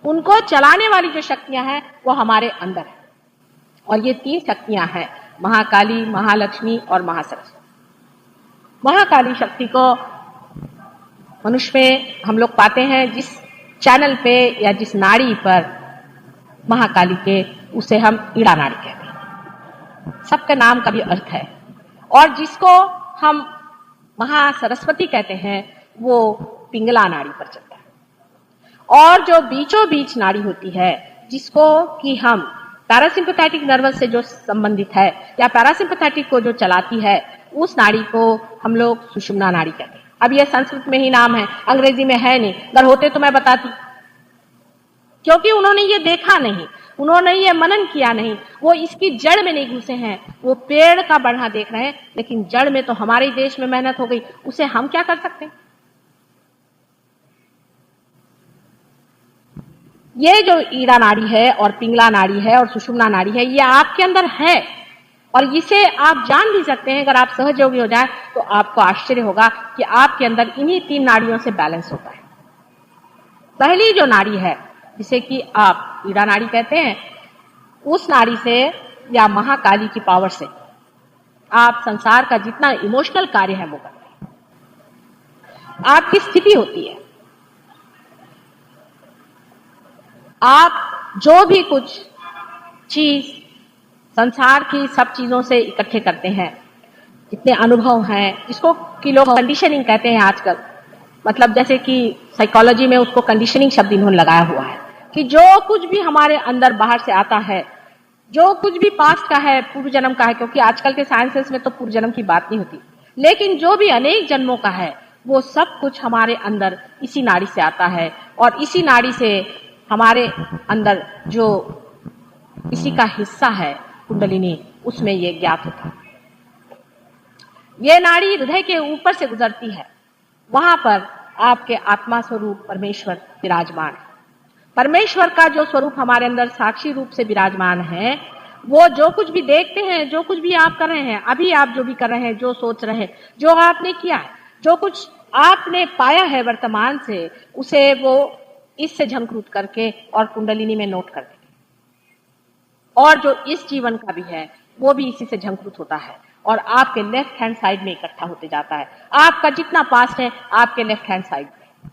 उनको चलाने वाली जो शक्तियां हैं वो हमारे अंदर है। और ये 3 शक्तियां हैं, महाकाली, महालक्ष्मी और महासरस्वती। महाकाली शक्ति को मनुष्य में हम लोग पाते हैं जिस चैनल पे या जिस नाड़ी पर महाकाली के, उसे हम ईड़ा नाड़ी कहते हैं। सबके नाम का भी अर्थ है। और जिसको हम महासरस्वती कहते हैं वो पिंगला नाड़ी पर चलता है। और जो बीचों बीच नाड़ी होती है जिसको कि हम पैरासिम्पैथेटिक नर्वस से जो संबंधित है या पैरासिम्पैथेटिक को जो चलाती है, उस नाड़ी को हम लोग सुषुम्ना नाड़ी कहते हैं। अब ये संस्कृत में ही नाम है, अंग्रेजी में है नहीं। अगर होते तो मैं बताती, क्योंकि उन्होंने ये देखा नहीं, उन्होंने ये मनन किया नहीं, वो इसकी जड़ में नहीं घुसे हैं। वो पेड़ का बढ़ना देख रहे हैं, लेकिन जड़ में तो हमारे देश में मेहनत हो गई, उसे हम क्या कर सकते हैं। ये जो ईड़ा नाड़ी है और पिंगला नाड़ी है और सुषुम्ना नाड़ी है, ये आपके अंदर है और इसे आप जान भी सकते हैं। अगर आप सहयोगी हो जाए तो आपको आश्चर्य होगा कि आपके अंदर इन्हीं 3 नाड़ियों से बैलेंस होता है। पहली जो नाड़ी है जिसे कि आप ईड़ा नाड़ी कहते हैं, उस नाड़ी से या महाकाली की पावर से आप संसार का जितना इमोशनल कार्य है वो करते हैं। आपकी स्थिति होती है, आप जो भी कुछ चीज संसार की सब चीजों से इकट्ठे करते हैं, जितने अनुभव हैं, जिसको कि लोग कंडीशनिंग कहते हैं आजकल, मतलब जैसे कि साइकोलॉजी में उसको कंडीशनिंग शब्द इन्होंने लगाया हुआ है कि जो कुछ भी हमारे अंदर बाहर से आता है, जो कुछ भी पास्ट का है, पूर्व जन्म का है, क्योंकि आजकल के साइंसेस में तो पूर्व जन्म की बात नहीं होती, लेकिन जो भी अनेक जन्मों का है वो सब कुछ हमारे अंदर इसी नाड़ी से आता है। और इसी नाड़ी से हमारे अंदर जो इसी का हिस्सा है कुंडलिनी, उसमें ये ज्ञात होता है। ये नाड़ी हृदय के ऊपर से गुजरती है, वहां पर आपके आत्मा स्वरूप परमेश्वर विराजमान है। परमेश्वर का जो स्वरूप हमारे अंदर साक्षी रूप से विराजमान है, वो जो कुछ भी देखते हैं, जो कुछ भी आप कर रहे हैं, अभी आप जो भी कर रहे हैं, जो सोच रहे हैं, जो आपने किया है, जो कुछ आपने पाया है वर्तमान से, उसे वो इससे झंकृत करके और कुंडलिनी में नोट कर देंगे। और जो इस जीवन का भी है वो भी इसी से झंकृत होता है और आपके लेफ्ट हैंड साइड में इकट्ठा होते जाता है। आपका जितना पास्ट है आपके लेफ्ट हैंड साइड में।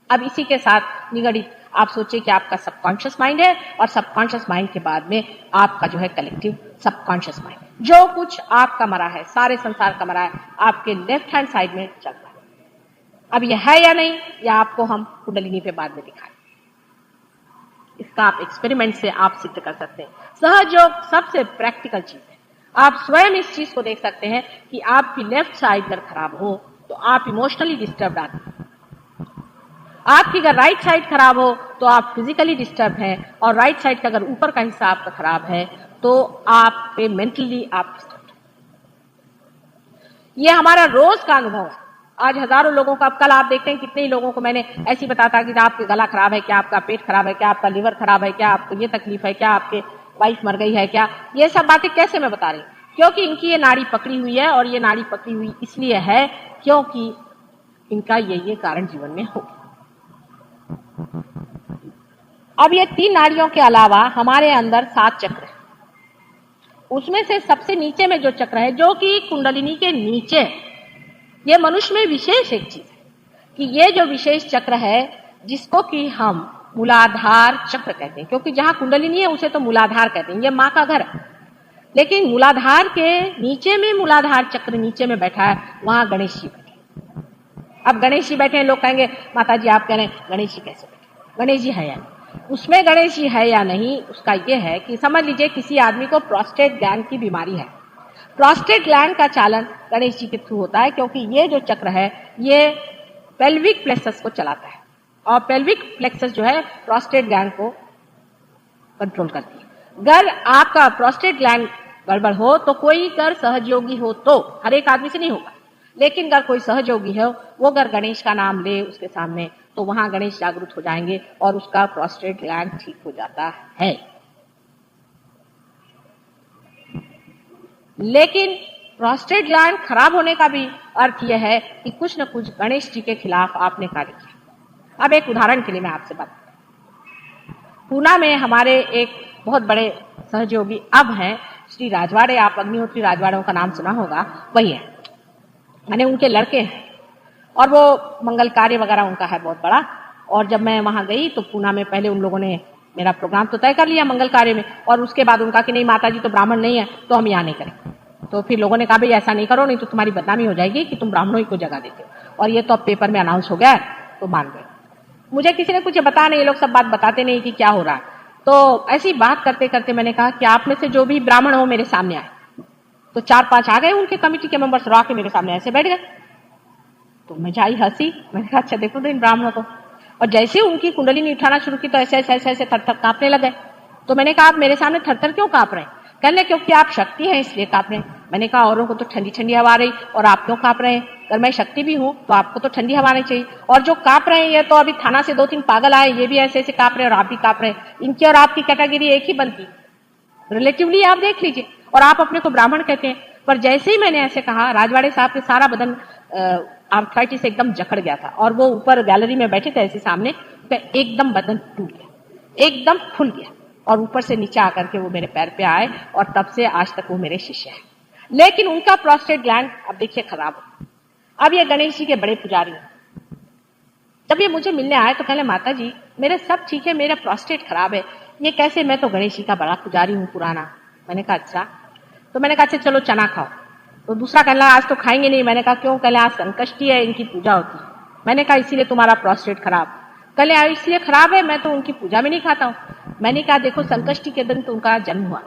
अब इसी के साथ निगड़ित आप सोचिए कि आपका सबकॉन्शियस माइंड है और सबकॉन्शियस माइंड के बाद में आपका जो है कलेक्टिव सबकॉन्शियस माइंड, जो कुछ आपका मरा है, सारे संसार का मरा है, आपके लेफ्ट हैंड साइड में चलता है। अब यह है या नहीं, यह आपको हम कुंडलिनी पे बाद में दिखाएं। इसका आप एक्सपेरिमेंट से आप सिद्ध कर सकते हैं। सहयोग सबसे प्रैक्टिकल चीज है। आप स्वयं इस चीज को देख सकते हैं कि आपकी लेफ्ट साइड अगर खराब हो तो आप इमोशनली डिस्टर्ब आते हैं, आपकी अगर राइट साइड खराब हो तो आप फिजिकली डिस्टर्ब हैं, और राइट साइड का अगर ऊपर का हिस्सा आपका खराब है तो आप पे मेंटली आप डिस्टर्ब। ये हमारा रोज का अनुभव है। आज हजारों लोगों का, कल आप देखते हैं कितने ही लोगों को मैंने ऐसी बताता कि आपका गला खराब है क्या, आपका पेट खराब है क्या, आपका लिवर खराब है क्या, आपको ये तकलीफ है क्या, आपके वाइफ मर गई है क्या। ये सब बातें कैसे मैं बता रही हूँ, क्योंकि इनकी ये नाड़ी पकड़ी हुई है, और ये नाड़ी पकड़ी हुई इसलिए है क्योंकि इनका ये कारण जीवन में हो। अब ये 3 नाड़ियों के अलावा हमारे अंदर 7 चक्र है। उसमें से सबसे नीचे में जो चक्र है, जो कि कुंडलिनी के नीचे, ये मनुष्य में विशेष एक चीज है कि ये जो विशेष चक्र है जिसको कि हम मूलाधार चक्र कहते हैं, क्योंकि जहां कुंडलिनी है उसे तो मूलाधार कहते हैं, ये माँ का घर है। लेकिन मूलाधार के नीचे में, मूलाधार चक्र नीचे में बैठा है, वहां गणेश जी बैठे। अब गणेश जी बैठे हैं, लोग कहेंगे माता जी आप कह रहे हैं गणेश जी कैसे बैठे। गणेश जी है या नहीं, उसमें गणेश जी है या नहीं, उसका यह है कि समझ लीजिए किसी आदमी को प्रोस्टेट ग्लैंड की बीमारी है। प्रोस्टेट ग्लैंड का चालन गणेश जी के थ्रू होता है, क्योंकि ये जो चक्र है ये पेल्विक प्लेक्सस को चलाता है, और पेल्विक प्लेक्सस जो है प्रोस्टेट ग्लैंड को कंट्रोल करती है। अगर आपका प्रोस्टेट ग्लैंड गड़बड़ हो तो कोई अगर सहयोगी हो, तो हर एक आदमी से नहीं होगा, लेकिन अगर कोई सहयोगी है वो अगर गणेश का नाम ले उसके सामने, तो वहां गणेश जागृत हो जाएंगे और उसका प्रोस्टेट ग्लैंड ठीक हो जाता है। लेकिन प्रोस्टेट ग्लैंड खराब होने का भी अर्थ यह है कि कुछ न कुछ गणेश जी के खिलाफ आपने कार्य किया। अब एक उदाहरण के लिए मैं आपसे बात, पूना में हमारे एक बहुत बड़े सहयोगी अब हैं श्री राजवाड़े, आप अग्निहोत्री राजवाड़ों का नाम सुना होगा, वही है। मैंने उनके लड़के हैं और वो मंगल कार्य वगैरह उनका है बहुत बड़ा। और जब मैं वहां गई तो पूना में पहले उन लोगों ने मेरा प्रोग्राम तो तय कर लिया मंगल कार्य में, और उसके बाद उनका कि नहीं माता जी तो ब्राह्मण नहीं है तो हम यहाँ नहीं करें। तो फिर लोगों ने कहा भाई ऐसा नहीं करो, नहीं तो तुम्हारी बदनामी हो जाएगी कि तुम ब्राह्मणों ही को जगह देते हो, और ये तो अब पेपर में अनाउंस हो गया है। तो मान गए। मुझे किसी ने कुछ बताया नहीं, ये लोग सब बात बताते नहीं कि क्या हो रहा है। तो ऐसी बात करते करते मैंने कहा कि आप में से जो भी ब्राह्मण हो मेरे सामने आए। तो 4-5 आ गए उनके कमेटी के मेंबर्स, आके मेरे सामने ऐसे बैठ गए। तो मैं जाई हंसी, मैंने कहा अच्छा देखो तो इन ब्राह्मणों को। और जैसे उनकी कुंडली उठाना शुरू की तो ऐसे ऐसे ऐसे ऐसे थर-थर कांपने लगे। तो मैंने कहा आप मेरे सामने थर-थर क्यों कांप रहे हैं? कहने क्योंकि आप शक्ति हैं इसलिए कांप रहे हैं। मैंने कहा औरों को तो ठंडी ठंडी हवा आ रही और आप क्यों कांप रहे हैं? अगर मैं शक्ति भी हूं तो आपको तो ठंडी हवा आनी चाहिए। और जो कांप रहे हैं ये तो अभी थाना से 2-3 पागल आए, ये भी ऐसे ऐसे कांप रहे हैं और आप भी कांप रहे हैं। इनकी और आपकी कैटेगरी एक ही बनती, रिलेटिवली आप देख लीजिए। और आप अपने को ब्राह्मण कहते हैं। पर जैसे ही मैंने ऐसे कहा, राजवाड़े साहब के सारा बदन आर्थराइटिस से एकदम जकड़ गया था, और वो ऊपर गैलरी में बैठे थे ऐसे सामने, तो एकदम बदन टूट गया, एकदम फूल गया, और ऊपर से नीचे आकर के वो मेरे पैर पे आए, और तब से आज तक वो मेरे शिष्य हैं। लेकिन उनका प्रोस्टेट ग्लैंड अब देखिए खराब हो। अब ये गणेश जी के बड़े पुजारी हैं। जब ये मुझे मिलने आए तो कहले माता जी मेरे सब ठीक है, मेरा प्रोस्टेट खराब है, ये कैसे? मैं तो गणेश जी का बड़ा पुजारी हूँ पुराना। मैंने कहा अच्छा। तो मैंने कहा अच्छा चलो चना खाओ। तो दूसरा कहला आज तो खाएंगे नहीं। मैंने कहा क्यों? कहले आज संकष्टी है, इनकी पूजा होती है। मैंने कहा इसीलिए तुम्हारा प्रोस्टेट खराब? कहले इसलिए खराब है, मैं तो उनकी पूजा में नहीं खाता हूँ। मैंने कहा देखो संकष्टी के दिन तो उनका जन्म हुआ,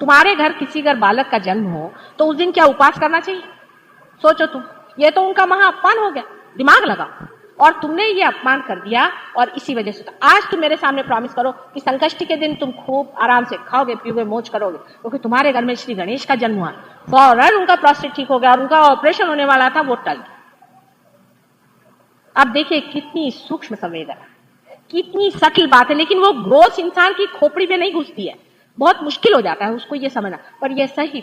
तुम्हारे घर किसी अगर बालक का जन्म हो तो उस दिन क्या उपवास करना चाहिए? सोचो तुम, ये तो उनका महा अपमान हो गया, दिमाग लगाओ। और तुमने ये अपमान कर दिया, और इसी वजह से तो आज तुम मेरे सामने प्रॉमिस करो कि संकष्टी के दिन तुम खूब आराम से खाओगे पियोगे मौज करोगे, क्योंकि तुम्हारे घर में श्री गणेश का जन्म हुआ। फौरन उनका प्रोस्टेट ठीक हो गया और उनका ऑपरेशन होने वाला था वो टल गया। अब देखिए कितनी सूक्ष्म संवेदना, कितनी सटल बात है, लेकिन वो ग्रोस इंसान की खोपड़ी में नहीं घुसती है, बहुत मुश्किल हो जाता है उसको ये समझना। पर यह सही,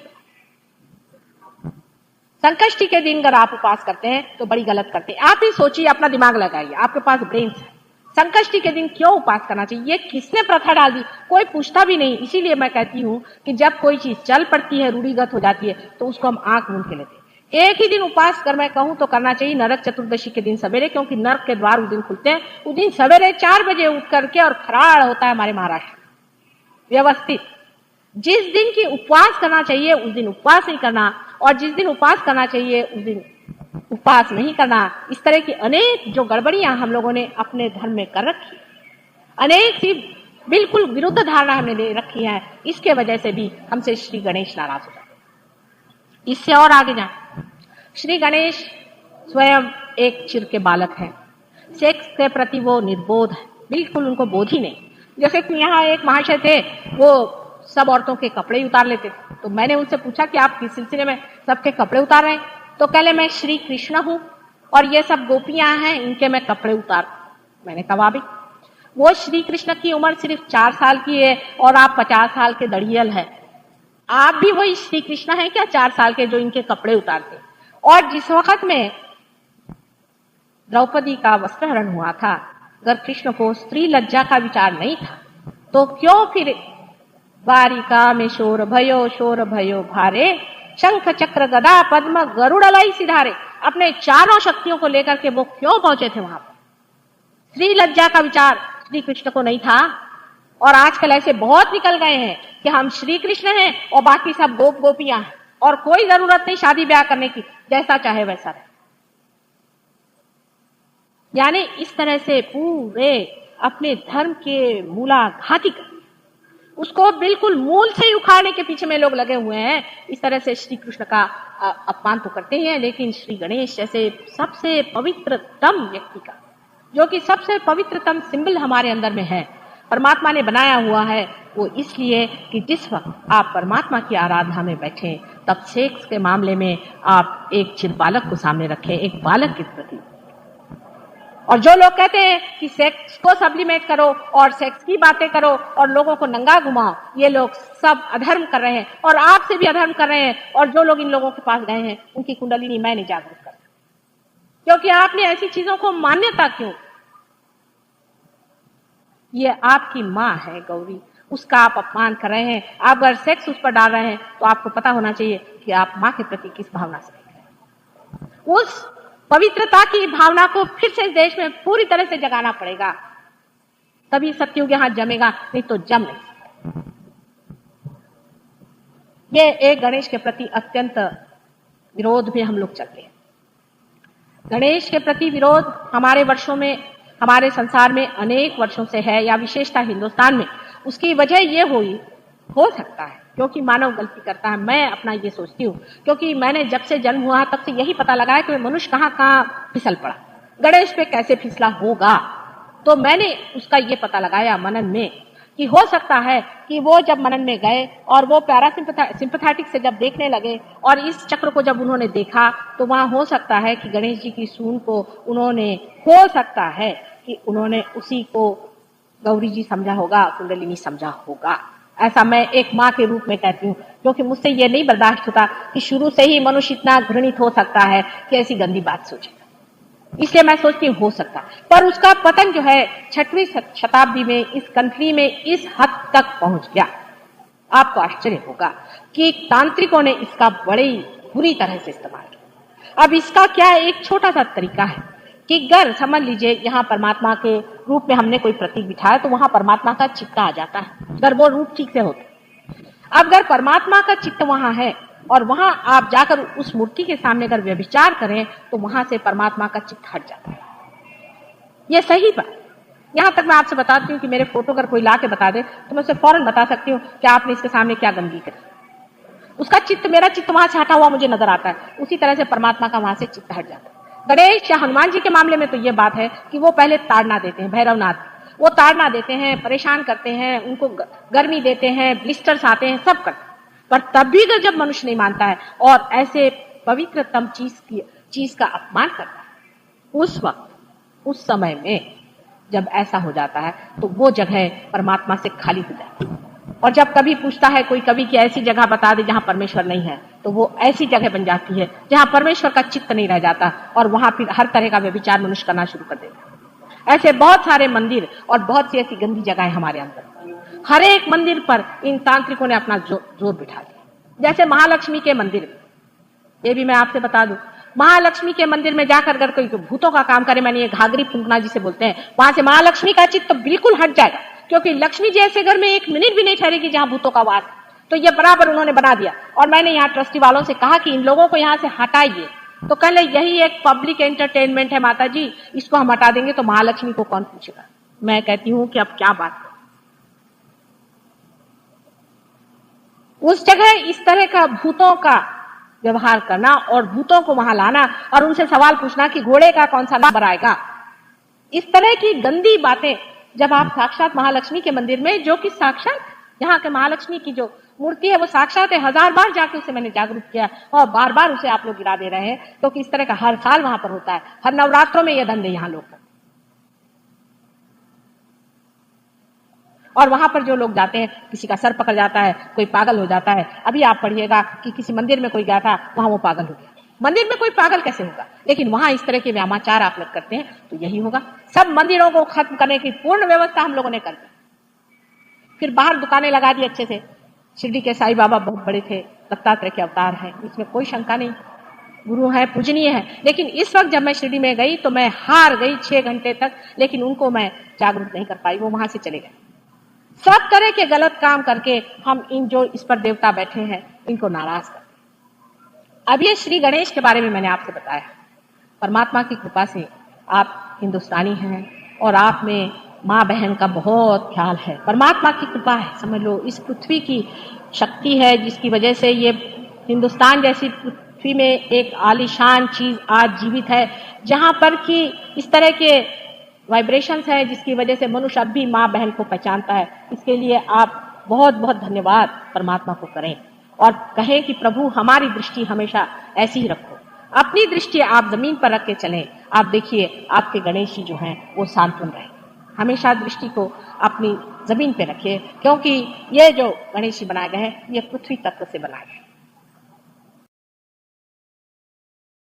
संकष्टी के दिन अगर आप उपवास करते हैं तो बड़ी गलत करते हैं। आप ही सोचिए, अपना दिमाग लगाइए, आपके पास ब्रेन है। संकष्टी के दिन क्यों उपवास करना चाहिए? ये किसने प्रथा डाल दी? कोई पूछता भी नहीं। इसीलिए मैं कहती हूँ कि जब कोई चीज चल पड़ती है, रूढ़िगत हो जाती है, तो उसको हम आंख मूंद के लेते हैं। एक ही दिन उपवास कर मैं कहूँ तो करना चाहिए, नरक चतुर्दशी के दिन सवेरे, क्योंकि नरक के द्वार उस दिन खुलते हैं। उस दिन सवेरे 4 बजे उठ करके और खराड़ होता है हमारे महाराष्ट्र व्यवस्थित। जिस दिन की उपवास करना चाहिए उस दिन उपवास नहीं करना, और जिस दिन उपवास करना चाहिए उस दिन उपवास नहीं करना। इस तरह की अनेक जो गड़बड़ियां हम लोगों ने अपने धर्म में कर रखी, अनेक सी बिल्कुल विरुद्ध धारणा हमने ले रखी है, इसके वजह से भी हमसे श्री गणेश नाराज हो जाते। इससे और आगे जाए, श्री गणेश स्वयं एक चिर के बालक हैं। सेक्स के प्रति वो निर्बोध है, बिल्कुल उनको बोध ही नहीं। जैसे कि यहाँ एक महाशय थे, वो सब औरतों के कपड़े उतार लेते थे। तो मैंने उनसे पूछा कि आप किस सिलसिले में सबके कपड़े उतार रहे हैं? तो कहले मैं श्री कृष्ण हूँ और ये सब गोपियां हैं, इनके मैं कपड़े उतार। मैंने कहा भाभी, वो श्री कृष्ण की उम्र सिर्फ 4 साल की है और आप 50 साल के दड़ियल है। आप भी वही श्री कृष्ण हैं क्या 4 साल के, जो इनके कपड़े उतारते? और जिस वक्त में द्रौपदी का वस्त्रहरण हुआ था, अगर कृष्ण को स्त्री लज्जा का विचार नहीं था तो क्यों फिर वारिका में शोर भयो भारे, शंख चक्र गदा पद्म गरुड़लाई सिधारे, अपने चारों शक्तियों को लेकर के वो क्यों पहुंचे थे वहां पर? स्त्री लज्जा का विचार श्री कृष्ण को नहीं था। और आजकल ऐसे बहुत निकल गए हैं कि हम श्री कृष्ण हैं और बाकी सब गोप गोपियां हैं, और कोई जरूरत नहीं शादी ब्याह करने की, जैसा चाहे वैसा रहे। यानी इस तरह से पूरे अपने धर्म के मूलाघाती, उसको बिल्कुल मूल से ही उखाड़ने के पीछे में लोग लगे हुए हैं। इस तरह से श्री कृष्ण का अपमान तो करते हैं, लेकिन श्री गणेश जैसे सबसे पवित्रतम व्यक्ति का, जो कि सबसे पवित्रतम सिंबल हमारे अंदर में है, परमात्मा ने बनाया हुआ है, वो इसलिए कि जिस वक्त आप परमात्मा की आराधना में बैठे, तब सेक्स के मामले में आप एक चिर बालक को सामने रखें, एक बालक के प्रति। और जो लोग कहते हैं कि सेक्स को सब्लिमेट करो और सेक्स की बातें करो और लोगों को नंगा घुमाओ, ये लोग सब अधर्म कर रहे हैं और आपसे भी अधर्म कर रहे हैं। और जो लोग इन लोगों के पास गए हैं उनकी कुंडलिनी मैं नहीं जागरूक करता, क्योंकि आपने ऐसी चीजों को मान्यता क्यों? ये आपकी माँ है गौरी, उसका आप अपमान कर रहे हैं। आप अगर सेक्स उस पर डाल रहे हैं तो आपको पता होना चाहिए कि आप माँ के प्रति किस भावना से हैं। उस पवित्रता की भावना को फिर से इस देश में पूरी तरह से जगाना पड़ेगा, तभी सत्युग यहां जमेगा, नहीं तो जम नहीं। ये एक गणेश के प्रति अत्यंत विरोध में हम लोग चलते हैं। गणेश के प्रति विरोध हमारे वर्षों में, हमारे संसार में अनेक वर्षों से है, या विशेषता हिंदुस्तान में। उसकी वजह ये हो सकता है क्योंकि मानव गलती करता है। मैं अपना ये सोचती हूँ, क्योंकि मैंने जब से जन्म हुआ तब से यही पता लगाया कि मनुष्य कहाँ कहाँ फिसल पड़ा, गणेश पे कैसे फिसला होगा। तो मैंने उसका ये पता लगाया मनन में कि हो सकता है कि वो जब मनन में गए और वो पैरासिम्पैथेटिक से जब देखने लगे और इस चक्र को जब उन्होंने देखा, तो वहां हो सकता है कि गणेश जी की सूंड को उन्होंने, हो सकता है कि उन्होंने उसी को गौरी जी समझा होगा, कुंडलिनी समझा होगा। ऐसा मैं एक माँ के रूप में कहती हूँ, क्योंकि मुझसे ये नहीं बर्दाश्त होता कि शुरू से ही मनुष्य इतना घृणित हो सकता है कि ऐसी गंदी बात सोचेगा। इसलिए मैं सोचती हूँ हो सकता, पर उसका पतन जो है 6वीं शताब्दी में इस कंट्री में इस हद तक पहुंच गया। आपको आश्चर्य होगा कि तांत्रिकों ने इसका बड़ी बुरी तरह से इस्तेमाल किया। अब इसका क्या एक छोटा सा तरीका है कि अगर समझ लीजिए यहाँ परमात्मा के रूप में हमने कोई प्रतीक बिठाया तो वहां परमात्मा का चित्त आ जाता है, अगर वो रूप ठीक से होता। अब अगर परमात्मा का चित्त वहां है और वहां आप जाकर उस मूर्ति के सामने अगर व्यभिचार करें तो वहां से परमात्मा का चित्त हट जाता है। यह सही बात। यहां तक मैं आपसे बताती हूँ कि मेरे फोटो अगर कोई ला के बता दे तो मैं उसे फौरन बता सकती हूँ कि आपने इसके सामने क्या गंदगी करी। उसका चित्त, मेरा चित्त वहां से हटा हुआ मुझे नजर आता है, उसी तरह से परमात्मा का वहां से चित्त हट जाता है। गणेश या हनुमान जी के मामले में तो ये बात है कि वो पहले ताड़ना देते हैं, भैरवनाथ, वो ताड़ना देते हैं, परेशान करते हैं, उनको गर्मी देते हैं, ब्लिस्टर्स आते हैं, सब करते हैं। पर तब भी अगर जब मनुष्य नहीं मानता है और ऐसे पवित्रतम चीज का अपमान करता है, उस वक्त, उस समय में जब ऐसा हो जाता है तो वो जगह परमात्मा से खाली हो जाती है। और जब कभी पूछता है कोई कभी कि ऐसी जगह बता दे जहां परमेश्वर नहीं है, तो वो ऐसी जगह बन जाती है जहां परमेश्वर का चित्त नहीं रह जाता और वहां फिर हर तरह का व्यभिचार मनुष्य करना शुरू कर देता। ऐसे बहुत सारे मंदिर और बहुत सी ऐसी गंदी जगह हमारे अंदर, हर एक मंदिर पर इन तांत्रिकों ने अपना जोर बिठा दिया। जैसे महालक्ष्मी के मंदिर में, ये भी मैं आपसे बता दूं, महालक्ष्मी के मंदिर में जाकर अगर कोई भूतों का काम करे, मैंने ये घाघरी फूंकना जिसे बोलते हैं, वहां से महालक्ष्मी का चित्त तो बिल्कुल हट जाएगा, क्योंकि लक्ष्मी जी ऐसे घर में एक मिनट भी नहीं ठहरेगी जहां भूतों का वास। तो ये बराबर उन्होंने बना दिया। और मैंने यहाँ ट्रस्टी वालों से कहा कि इन लोगों को यहाँ से हटाइए, तो कहले यही एक पब्लिक एंटरटेनमेंट है माता जी, इसको हम हटा देंगे तो महालक्ष्मी को कौन पूछेगा। मैं कहती हूँ कि अब क्या बात, उस जगह इस तरह का भूतों का व्यवहार करना और भूतों को वहां लाना और उनसे सवाल पूछना कि घोड़े का कौन सा नंबर आएगा, इस तरह की गंदी बातें जब आप साक्षात महालक्ष्मी के मंदिर में, जो कि साक्षात यहाँ के महालक्ष्मी की जो मूर्ति है वो साक्षात है, 1000 बार जाके उसे मैंने जागरूक किया और बार बार उसे आप लोग गिरा दे रहे हैं, क्योंकि इस तरह का हर साल वहां पर होता है, हर नवरात्रों में यह धंधे यहाँ लोग। और वहां पर जो लोग जाते हैं, किसी का सर पकड़ जाता है, कोई पागल हो जाता है। अभी आप पढ़िएगा कि किसी मंदिर में कोई गया था, वहां वो पागल हो गया। मंदिर में कोई पागल कैसे होगा, लेकिन वहां इस तरह के व्यामाचार आप लोग करते हैं तो यही होगा। सब मंदिरों को खत्म करने की पूर्ण व्यवस्था हम लोगों ने कर दी, फिर बाहर दुकानें लगा दी अच्छे से। शिरडी के साईं बाबा बहुत बड़े थे, दत्तात्रेय के अवतार हैं, इसमें कोई शंका नहीं, गुरु है, पूजनीय है। लेकिन इस वक्त जब मैं शिरडी में गई तो मैं हार गई 6 घंटे तक, लेकिन उनको मैं जागरूक नहीं कर पाई, वो वहां से चले गए। सब तरह के गलत काम करके हम इन जो इस पर देवता बैठे हैं इनको नाराज कर। अब ये श्री गणेश के बारे में मैंने आपसे बताया। परमात्मा की कृपा से आप हिंदुस्तानी हैं और आप में माँ बहन का बहुत ख्याल है, परमात्मा की कृपा है, समझ लो। इस पृथ्वी की शक्ति है जिसकी वजह से ये हिंदुस्तान जैसी पृथ्वी में एक आलीशान चीज आज जीवित है, जहां पर कि इस तरह के वाइब्रेशंस है जिसकी वजह से मनुष्य अब भी माँ बहन को पहचानता है। इसके लिए आप बहुत बहुत धन्यवाद परमात्मा को करें और कहें कि प्रभु हमारी दृष्टि हमेशा ऐसी ही रखो, अपनी दृष्टि आप जमीन पर रख के चलें। आप देखिए आपके गणेश जी जो हैं वो सांत्वन रहे, हमेशा दृष्टि को अपनी जमीन पे रखिए, क्योंकि ये जो गणेश जी बनाए गए हैं ये पृथ्वी तत्व से बनाए गए।